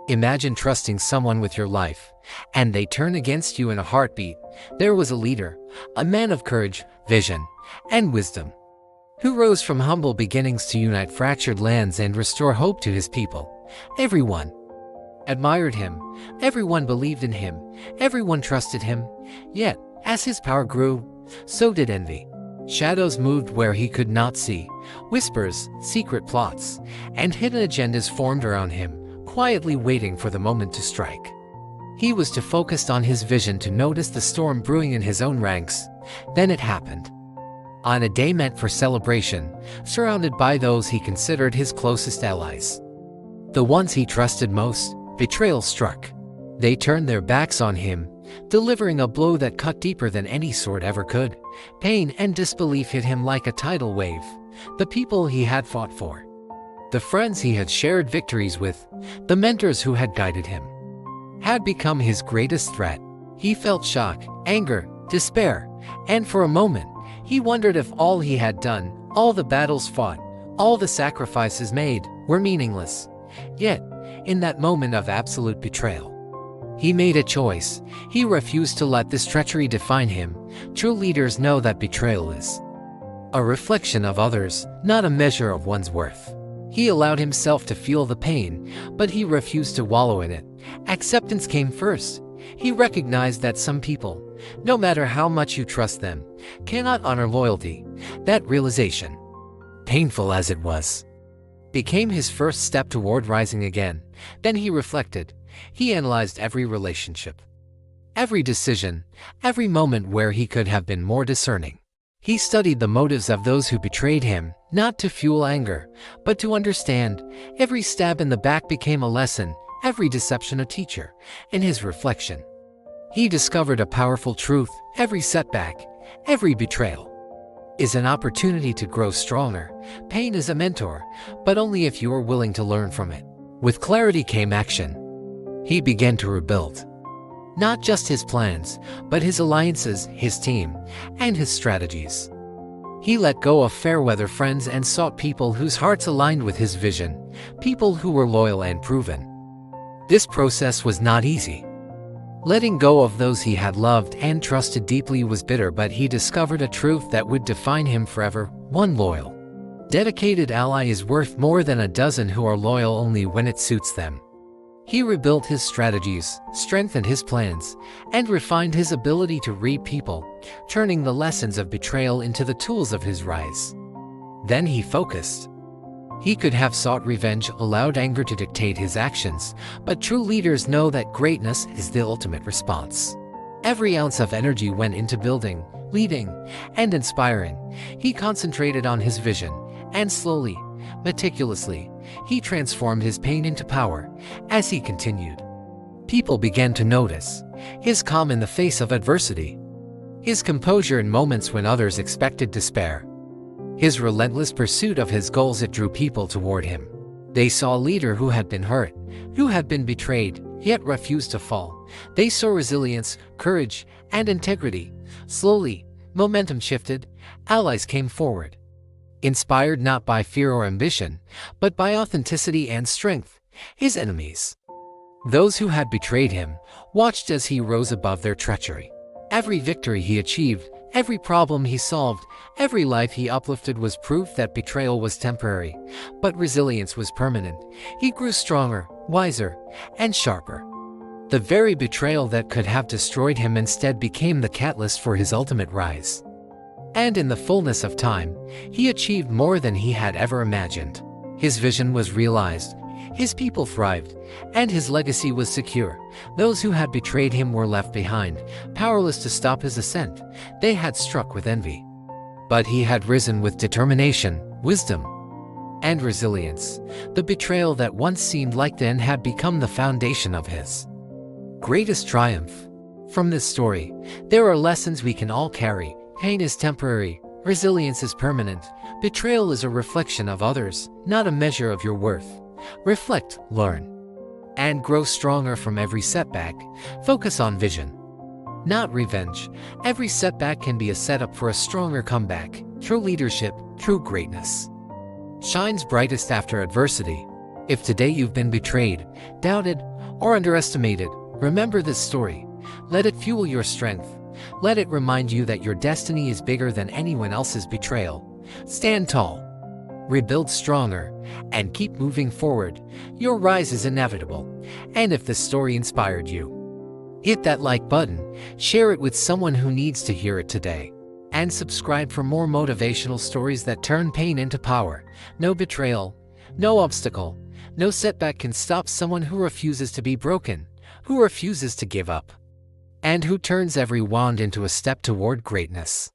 Imagine trusting someone with your life, and they turn against you in a heartbeat. There was a leader, a man of courage, vision, and wisdom, who rose from humble beginnings to unite fractured lands and restore hope to his people. Everyone admired him, everyone believed in him, everyone trusted him. Yet, as his power grew, so did envy. Shadows moved where he could not see. Whispers, secret plots, and hidden agendas formed around him, quietly waiting for the moment to strike. He was too focused on his vision to notice the storm brewing in his own ranks. Then it happened. On a day meant for celebration, surrounded by those he considered his closest allies, the ones he trusted most, betrayal struck. They turned their backs on him, delivering a blow that cut deeper than any sword ever could. Pain and disbelief hit him like a tidal wave. The people he had fought for, the friends he had shared victories with, the mentors who had guided him, had become his greatest threat. He felt shock, anger, despair, and for a moment, he wondered if all he had done, all the battles fought, all the sacrifices made, were meaningless. Yet, in that moment of absolute betrayal, he made a choice. He refused to let this treachery define him. True leaders know that betrayal is a reflection of others, not a measure of one's worth. He allowed himself to feel the pain, but he refused to wallow in it. Acceptance came first. He recognized that some people, no matter how much you trust them, cannot honor loyalty. That realization, painful as it was, became his first step toward rising again. Then he reflected. He analyzed every relationship, every decision, every moment where he could have been more discerning. He studied the motives of those who betrayed him, not to fuel anger, but to understand. Every stab in the back became a lesson, every deception a teacher. In his reflection, he discovered a powerful truth. Every setback, every betrayal is an opportunity to grow stronger. Pain is a mentor, but only if you are willing to learn from it. With clarity came action. He began to rebuild not just his plans, but his alliances, his team, and his strategies. He let go of fair-weather friends and sought people whose hearts aligned with his vision, people who were loyal and proven. This process was not easy. Letting go of those he had loved and trusted deeply was bitter, but he discovered a truth that would define him forever. One loyal, dedicated ally is worth more than a dozen who are loyal only when it suits them. He rebuilt his strategies, strengthened his plans, and refined his ability to read people, turning the lessons of betrayal into the tools of his rise. Then he focused. He could have sought revenge, allowed anger to dictate his actions, but true leaders know that greatness is the ultimate response. Every ounce of energy went into building, leading, and inspiring. He concentrated on his vision, and slowly, meticulously, he transformed his pain into power. As he continued, people began to notice his calm in the face of adversity, his composure in moments when others expected despair, his relentless pursuit of his goals. It drew people toward him. They saw a leader who had been hurt, who had been betrayed, yet refused to fall. They saw resilience, courage, and integrity. Slowly, momentum shifted. Allies came forward, inspired not by fear or ambition, but by authenticity and strength. His enemies, those who had betrayed him, watched as he rose above their treachery. Every victory he achieved, every problem he solved, every life he uplifted was proof that betrayal was temporary, but resilience was permanent. He grew stronger, wiser, and sharper. The very betrayal that could have destroyed him instead became the catalyst for his ultimate rise. And in the fullness of time, he achieved more than he had ever imagined. His vision was realized, his people thrived, and his legacy was secure. Those who had betrayed him were left behind, powerless to stop his ascent. They had struck with envy, but he had risen with determination, wisdom, and resilience. The betrayal that once seemed like the end had become the foundation of his greatest triumph. From this story, there are lessons we can all carry. Pain is temporary, resilience is permanent. Betrayal is a reflection of others, not a measure of your worth. Reflect, learn, and grow stronger from every setback. Focus on vision, not revenge. Every setback can be a setup for a stronger comeback. True leadership, true greatness, shines brightest after adversity. If today you've been betrayed, doubted, or underestimated. Remember this story. Let it fuel your strength. Let it remind you that your destiny is bigger than anyone else's betrayal. Stand tall, rebuild stronger, and keep moving forward. Your rise is inevitable. And if this story inspired you, hit that like button, share it with someone who needs to hear it today, and subscribe for more motivational stories that turn pain into power. No betrayal, no obstacle, no setback can stop someone who refuses to be broken, who refuses to give up, and who turns every wound into a step toward greatness.